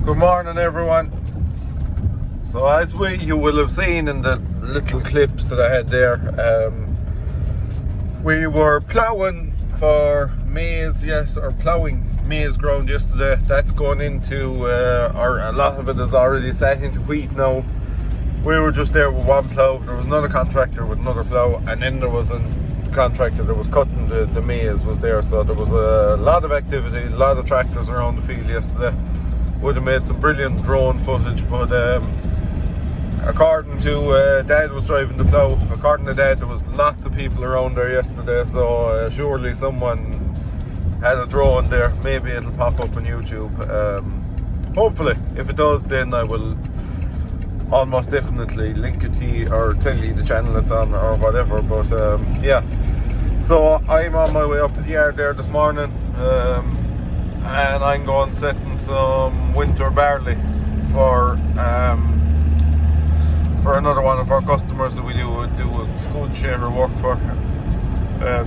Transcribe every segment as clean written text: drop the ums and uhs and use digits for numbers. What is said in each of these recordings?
Good morning, everyone. So as you will have seen in the little clips that I had there, we were ploughing for maize, or ploughing maize ground yesterday. That's going into, or a lot of it is already set into wheat now. We were just there with one plough. There was another contractor with another plough, and then there was a contractor that was cutting the maize was there. So there was a lot of activity, a lot of tractors around the field yesterday. Would have made some brilliant drone footage, but according to Dad was driving the plough. According to Dad, there was lots of people around there yesterday, so surely someone had a drone there. Maybe it'll pop up on YouTube. Hopefully, if it does, then I will almost definitely link it to you or tell you the channel it's on or whatever. But yeah, so I'm on my way up to the yard there this morning, and I'm going setting some winter barley for another one of our customers that we do a good share of work for.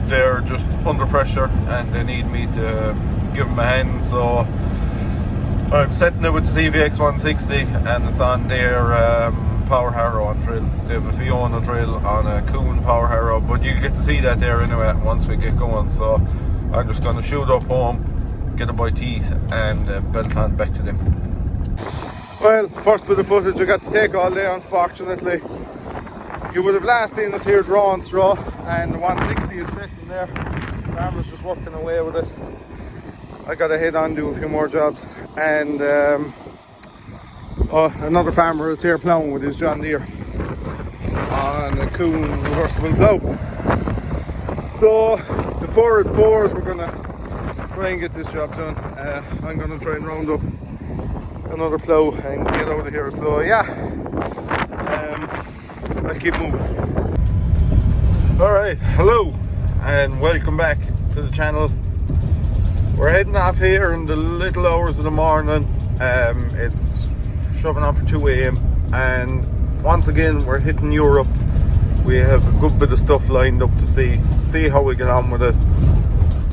They're just under pressure and they need me to give them a hand, so I'm setting it with the CVX 160 and it's on their power harrow on drill. They have a Fiona drill on a Kuhn power harrow, but you get to see that there anyway once we get going. So I'm just going to shoot up home, get a bite to eat and belt on back to them. Well, first bit of footage I got to take all day, unfortunately. You would have last seen us here drawing straw, and the 160 is sitting there. The farmer's just working away with it. I got to head on, do a few more jobs, and another farmer is here ploughing with his John Deere on a Kuhn reversible plough. So before it pours, we're gonna try and get this job done. I'm gonna try and round up another plough and get out of here. So yeah, I'll keep moving. Alright, hello and welcome back to the channel. We're heading off here in the little hours of the morning. It's shoving on for 2 a.m. and once again we're hitting Europe. We have a good bit of stuff lined up to see how we get on with it.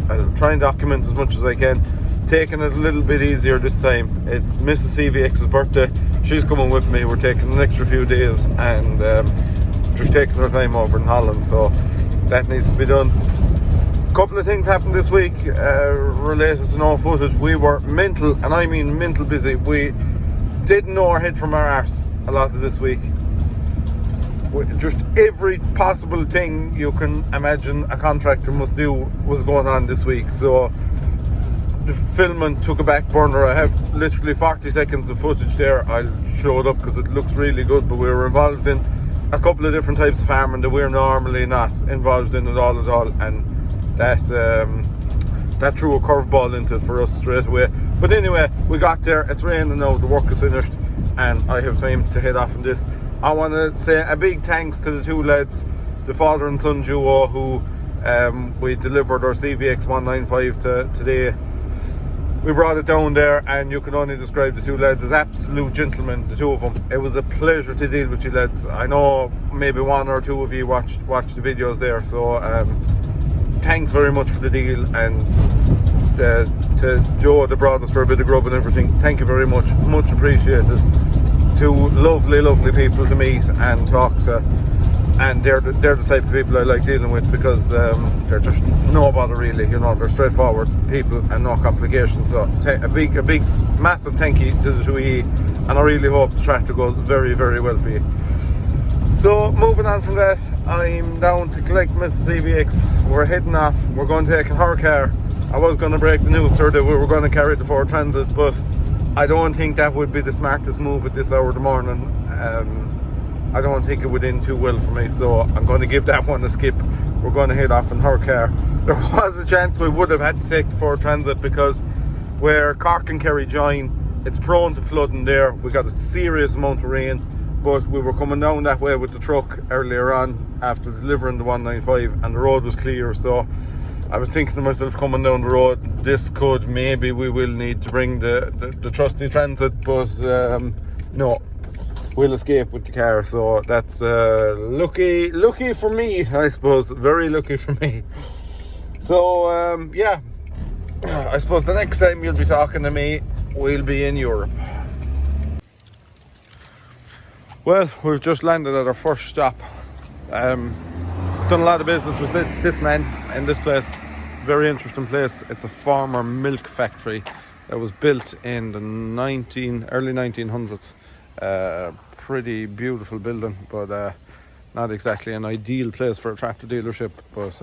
I'll try and document as much as I can. Taking it a little bit easier this time. It's Mrs. CVX's birthday. She's coming with me. We're taking an extra few days and just taking her time over in Holland, so that needs to be done. A couple of things happened this week related to no footage. We were mental, and I mean mental busy. We didn't know our head from our arse a lot of this week. Just every possible thing you can imagine a contractor must do was going on this week. So the filming took a back burner. I have literally 40 seconds of footage there. I'll show it up because it looks really good, but we were involved in a couple of different types of farming that we're normally not involved in at all, and that threw a curveball into it for us straight away. But anyway, we got there. It's raining now, the work is finished and I have time to head off on this. I want to say a big thanks to the two lads, the father and son duo, who we delivered our CVX 195 to today. We brought it down there and you can only describe the two lads as absolute gentlemen, the two of them. It was a pleasure to deal with you lads. I know maybe one or two of you watched the videos there, so thanks very much for the deal, and to Joe that brought us for a bit of grub and everything, thank you very much, much appreciated. Two lovely people to meet and talk to, and they're the type of people I like dealing with because they're just no bother really, you know, they're straightforward people and no complications. So a big massive thank you to the two of you, and I really hope the tractor goes very well for you. So moving on from that, I'm down to collect Mrs. CVX. We're heading off. We're going to take her car. I was going to break the news to her that we were going to carry the Ford Transit, but I don't think that would be the smartest move at this hour of the morning. I don't think it would end too well for me, so I'm going to give that one a skip. We're going to head off in her car. There was a chance we would have had to take the Ford Transit because where Cork and Kerry join, it's prone to flooding there. We got a serious amount of rain, but we were coming down that way with the truck earlier on after delivering the 195 and the road was clear. So I was thinking to myself, coming down the road, maybe we will need to bring the trusty Transit, but no, we'll escape with the car. So that's lucky for me, I suppose, very lucky for me. So yeah, I suppose the next time you'll be talking to me, we'll be in Europe. Well, we've just landed at our first stop. Done a lot of business with this man in this place. Very interesting place. It's a former milk factory that was built in the early 1900s. Pretty beautiful building, but not exactly an ideal place for a tractor dealership. But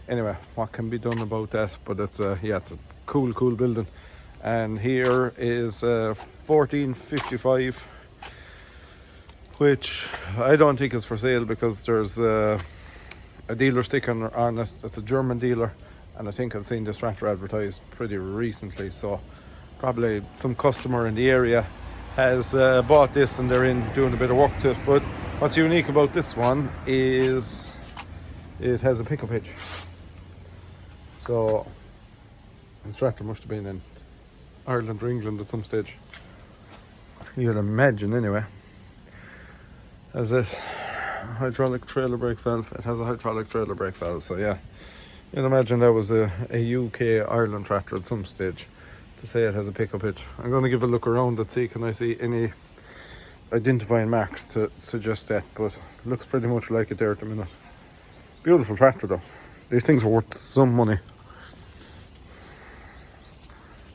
anyway, what can be done about that? But it's it's a cool building. And here is 1455. Which I don't think is for sale because there's a dealer sticker on it. It's a German dealer, and I think I've seen this tractor advertised pretty recently, so probably some customer in the area has bought this and they're in doing a bit of work to it. But what's unique about this one is it has a pickup hitch. So this tractor must have been in Ireland or England at some stage, you'd imagine anyway. Has a hydraulic trailer brake valve. It has a hydraulic trailer brake valve, so yeah, you'd imagine that was a UK Ireland tractor at some stage to say it has a pickup hitch. I'm going to give a look around and see can I see any identifying marks to suggest that, but it looks pretty much like it there at the minute. Beautiful tractor though. These things are worth some money.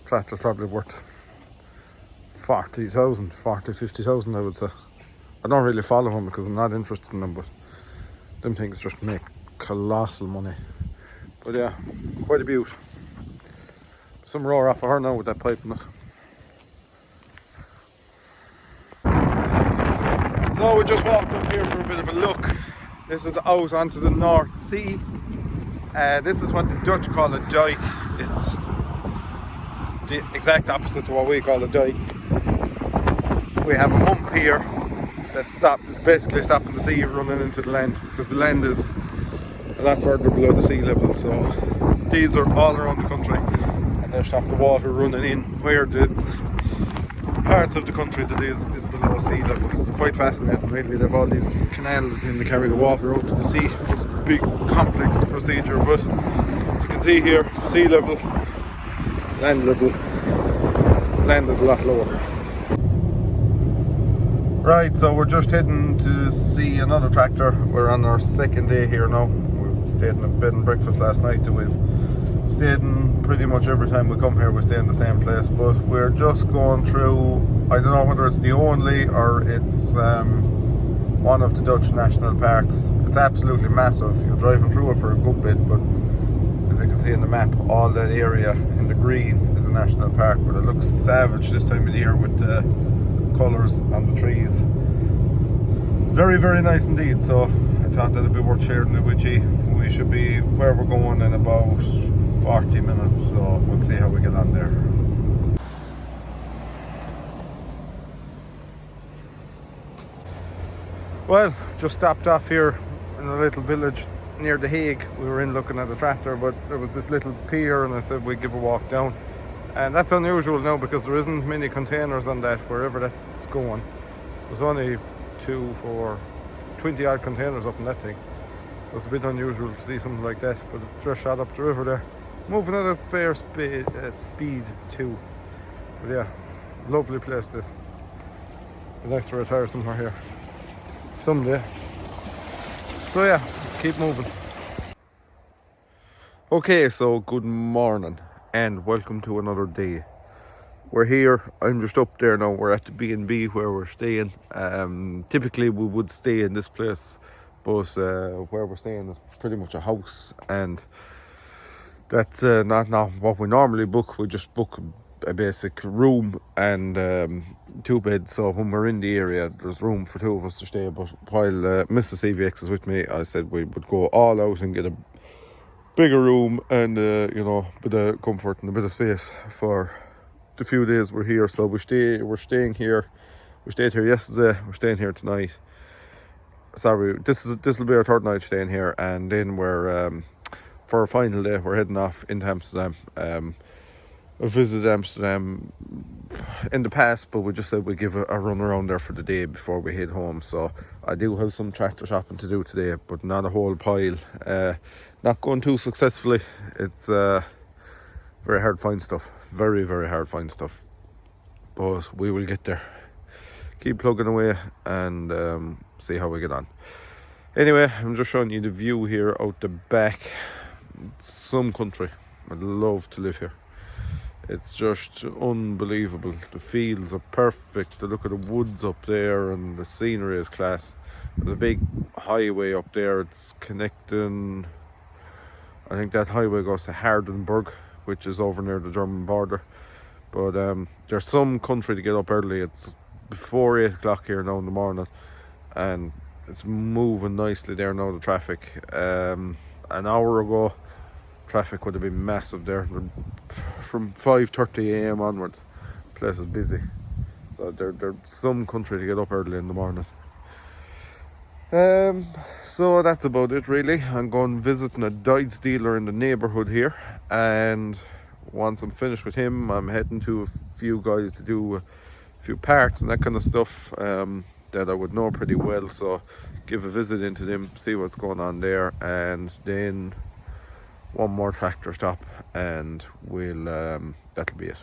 Tractor's probably worth 40,000, 50,000 I would say. I don't really follow them because I'm not interested in them, but them things just make colossal money. But yeah, quite a beaut. Some roar off of her now with that pipe in it. So we just walked up here for a bit of a look. This is out onto the North Sea. This is what the Dutch call a dike. It's the exact opposite to what we call a dike. We have a hump here that is basically stopping the sea running into the land, because the land is a lot further below the sea level. So these are all around the country, and they stop the water running in where the parts of the country that is below sea level. It's quite fascinating really. They have all these canals and they carry the water out to the sea. It's a big complex procedure, but as you can see here, sea level, land level, land is a lot lower. Right, so we're just heading to see another tractor. We're on our second day here now. We stayed in a bed and breakfast last night, and we've stayed in pretty much every time we come here. We stay in the same place, but we're just going through, I don't know whether it's the only or it's one of the Dutch national parks. It's absolutely massive. You're driving through it for a good bit, but as you can see in the map, all that area in the green is a national park. But it looks savage this time of the year with the colours on the trees. Very nice indeed. So I thought that it'd be worth sharing it with you. We should be where we're going in about 40 minutes, so we'll see how we get on there. Well, just stopped off here in a little village near the Hague. We were in looking at a tractor, but there was this little pier and I said we'd give a walk down. And that's unusual now because there isn't many containers on that, wherever that's going. There's only 20 odd containers up in that thing. So it's a bit unusual to see something like that, but it just shot up the river there. Moving at a fair speed too. But yeah, lovely place this. I'd like to retire somewhere here someday. So yeah, keep moving. Okay, so good morning and welcome to another day. We're here, I'm just up there now. We're at the B&B where we're staying. Typically we would stay in this place, but where we're staying is pretty much a house, and that's not what we normally book. We just book a basic room and 2 beds, so when we're in the area there's room for 2 of us to stay. But while Mrs. CVX is with me, I said we would go all out and get a bigger room and you know, a bit of comfort and a bit of space for the few days we're here. So we're staying here. We stayed here yesterday, we're staying here tonight. Sorry, this will be our 3rd night staying here, and then we're for our final day we're heading off into Amsterdam. I visited Amsterdam in the past, but we just said we'd give a run around there for the day before we head home. So I do have some tractor shopping to do today, but not a whole pile. Not going too successfully. It's very hard to find stuff. Very hard to find stuff. But we will get there. keep plugging away and see how we get on. Anyway, I'm just showing you the view here out the back. It's some country. I'd love to live here. It's just unbelievable. The fields are perfect. The look of the woods up there and the scenery is class. There's a big highway up there. It's connecting, I think that highway goes to Hardenberg, which is over near the German border. But there's some country to get up early. It's before 8 o'clock here now in the morning, and it's moving nicely there now, the traffic. An hour ago, traffic would have been massive there. From 5:30 a.m. onwards, the place is busy. So there's some country to get up early in the morning. So that's about it really. I'm going visiting a dikes dealer in the neighbourhood here, and once I'm finished with him, I'm heading to a few guys to do a few parts and that kind of stuff that I would know pretty well. So give a visit into them, see what's going on there, and then one more tractor stop, and we'll that'll be it.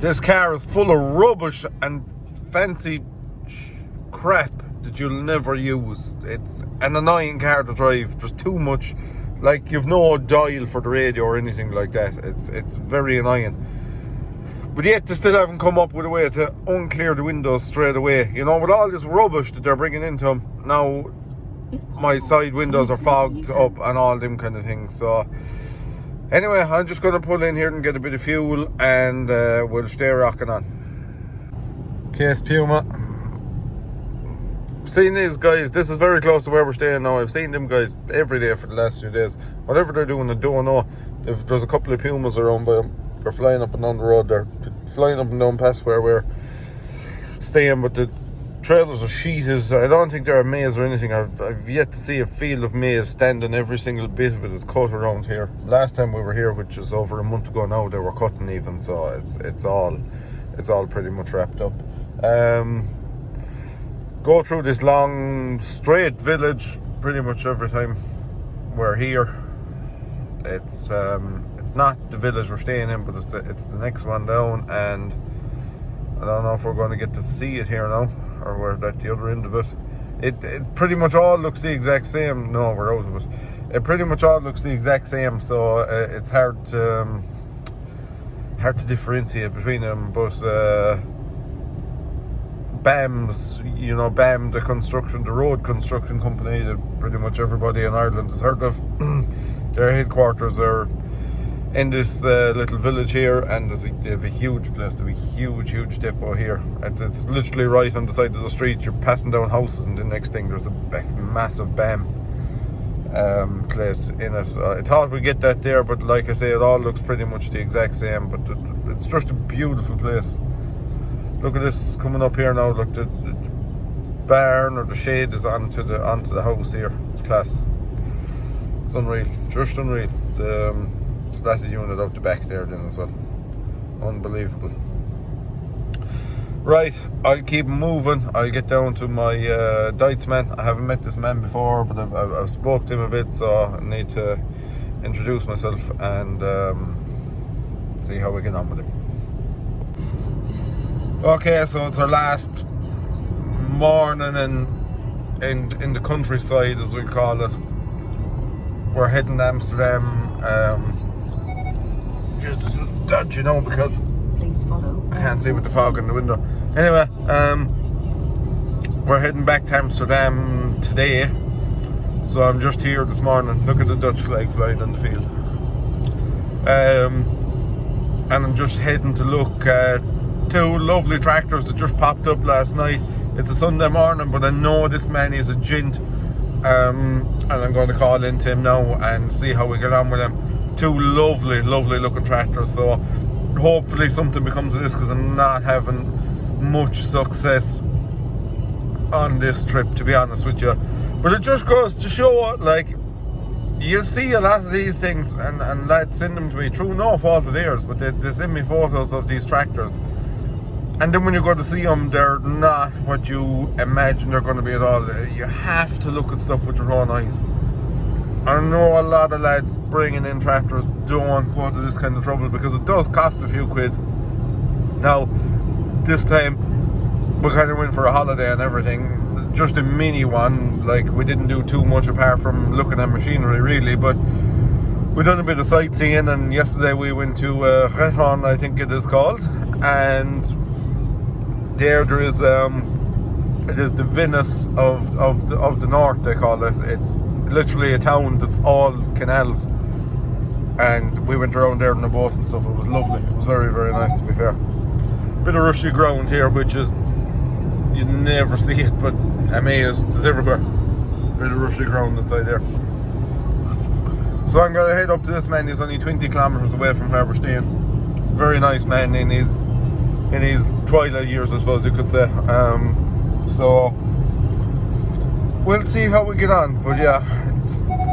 This car is full of rubbish and fancy crap that you'll never use. It's an annoying car to drive. There's too much, like you've no dial for the radio or anything like that. It's very annoying. But yet they still haven't come up with a way to unclear the windows straight away. You know, with all this rubbish that they're bringing into them, now my side windows are fogged up and all them kind of things. So anyway, I'm just going to pull in here and get a bit of fuel, and we'll stay rocking on. Case Puma. Seen these guys, this is very close to where we're staying now. I've seen them guys every day for the last few days. Whatever they're doing, I don't know. If there's a couple of Pumas around, but they're flying up and down the road. They're flying up and down past where we're staying, but the trailers are sheeted. I don't think they're maize or anything. I've yet to see a field of maize standing. Every single bit of it is cut around here. Last time we were here, which is over a month ago now, they were cutting even, so it's all pretty much wrapped up. Go through this long straight village pretty much every time we're here. It's not the village we're staying in, but it's the next one down, and I don't know if we're going to get to see it here now, or we're at the other end of it. It pretty much all looks the exact same. No, we're out of it. It pretty much all looks the exact same, so it's hard to differentiate between them. But BAM's, you know, BAM, the road construction company that pretty much everybody in Ireland has heard of. Their headquarters are in this little village here, and they have a huge place. They have a huge depot here. It's literally right on the side of the street. You're passing down houses, and the next thing there's a massive BAM place in it. I thought we'd get that there, but like I say, it all looks pretty much the exact same. But it's just a beautiful place. Look at this coming up here now. Look, the barn or the shed is onto the house here. It's class. It's unreal, just unreal. The slatted unit out the back there then as well. Unbelievable. Right, I'll keep moving. I'll get down to my dikes man. I haven't met this man before, but I've spoke to him a bit, so I need to introduce myself and see how we get on with him. Okay, so it's our last morning in the countryside, as we call it. We're heading to Amsterdam. Just this is dodgy, you know, because I can't see with the fog in the window. Anyway, we're heading back to Amsterdam today. So I'm just here this morning. Look at the Dutch flag flying in the field. And I'm just heading to look at two lovely tractors that just popped up last night. It's a Sunday morning, but I know this man is a gent. And I'm going to call into him now and see how we get on with him. Two lovely looking tractors, so hopefully something becomes of this, because I'm not having much success on this trip, to be honest with you. But it just goes to show, like, you see a lot of these things, and lads send them to me through no fault of theirs, but they send me photos of these tractors. And then when you go to see them, they're not what you imagine they're going to be at all. You have to look at stuff with your own eyes. I know a lot of lads bringing in tractors don't go to this kind of trouble because it does cost a few quid. Now, this time, we kind of went for a holiday and everything. Just a mini one, like we didn't do too much apart from looking at machinery really, but we done a bit of sightseeing, and yesterday we went to Holland, I think it is called, and there is it is the Venice of the north, they call it. It's literally a town that's all canals, and we went around there in the boat and stuff. It was lovely. It was very, very nice, to be fair. Bit of rushy ground here, which is, you never see it, but it's everywhere. Bit of rushy ground inside there. So I'm going to head up to this man. He's only 20 kilometers away from where we're staying. Very nice man in his twilight years, I suppose you could say. So we'll see how we get on. But yeah,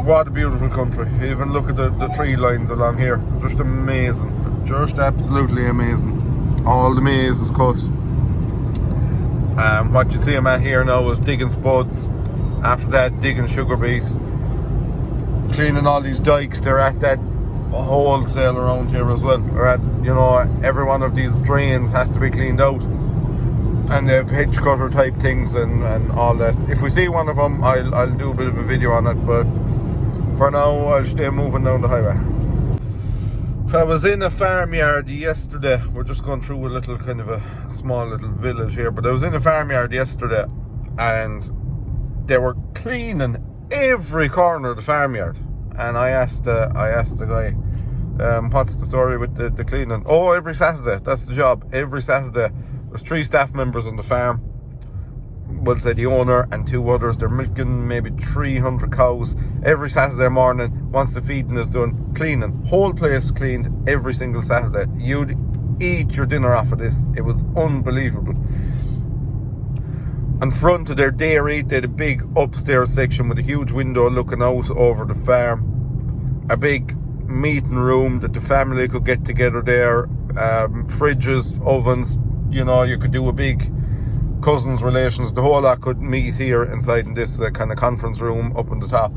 what a beautiful country. Even look at the tree lines along here. Just amazing. Just absolutely amazing. All the maize is cut. What you see I'm at here now is digging spuds. After that, digging sugar beet. Cleaning all these dikes. They're at that wholesale around here as well. They're at, every one of these drains has to be cleaned out. And they have hedge cutter type things and all that. If we see one of them, I'll do a bit of a video on it, but for now I'll stay moving down the highway. I was in a farmyard yesterday. We're just going through a little kind of a small little village here, but I was in a farmyard yesterday and they were cleaning every corner of the farmyard. And I asked the guy, what's the story with the cleaning? Oh, every Saturday, that's the job. Every Saturday, there's 3 staff members on the farm. We'll say the owner and 2 others. They're milking maybe 300 cows every Saturday morning. Once the feeding is done, cleaning. Whole place cleaned every single Saturday. You'd eat your dinner off of this. It was unbelievable. In front of their dairy, they had a big upstairs section with a huge window looking out over the farm. A big meeting room that the family could get together there. Fridges, ovens. You could do a big cousins, relations, the whole lot could meet here inside in this kind of conference room up on the top.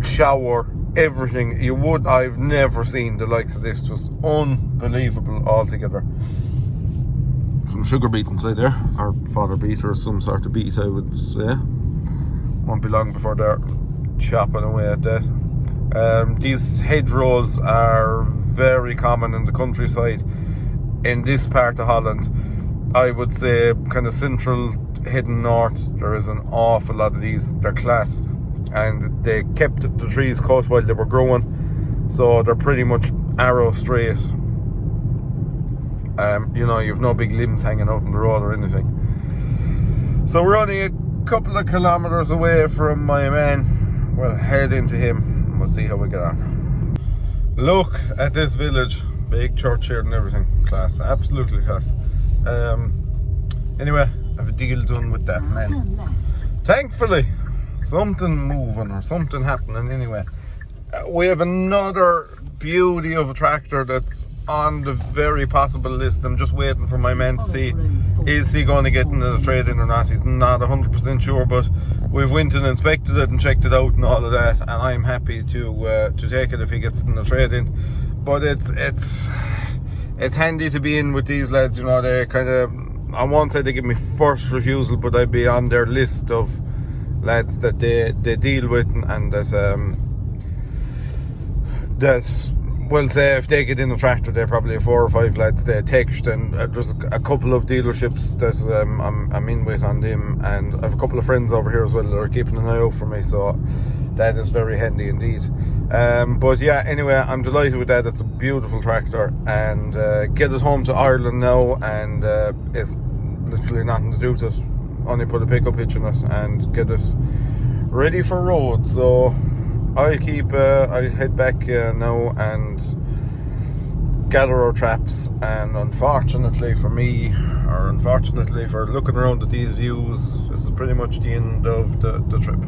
Shower, everything. I've never seen the likes of this. It was unbelievable altogether. Some sugar beet inside there, or fodder beet, or some sort of beet, I would say. Won't be long before they're chopping away at that. These hedgerows are very common in the countryside in this part of Holland. I would say kind of central, heading north, there is an awful lot of these. They're class, and they kept the trees cut while they were growing, so they're pretty much arrow straight. You've no big limbs hanging out on the road or anything. So we're only a couple of kilometers away from my man. We'll head into him and we'll see how we get on. Look at this village. Big church here and everything. Class, absolutely class. Anyway, I have a deal done with that man. Thankfully, something moving or something happening anyway. We have another beauty of a tractor that's on the very possible list. I'm just waiting for my man to see, is he going to get into the trade-in or not. He's not 100% sure, but we've went and inspected it and checked it out and all of that, and I'm happy to take it if he gets it in the trade-in. But it's handy to be in with these lads. They kind of, I won't say they give me first refusal, but I'd be on their list of lads that they deal with, and that well, say if they get in a tractor, they're probably 4 or 5 lads they text, and there's a couple of dealerships that I'm in with on them, and I have a couple of friends over here as well that are keeping an eye out for me, so that is very handy indeed. But yeah, anyway, I'm delighted with that. It's a beautiful tractor, and get it home to Ireland now, and it's literally nothing to do with it. Only put a pickup hitch in it and get it ready for road. So I'll head back now and gather our traps, and unfortunately for me, or unfortunately for looking around at these views, this is pretty much the end of the trip.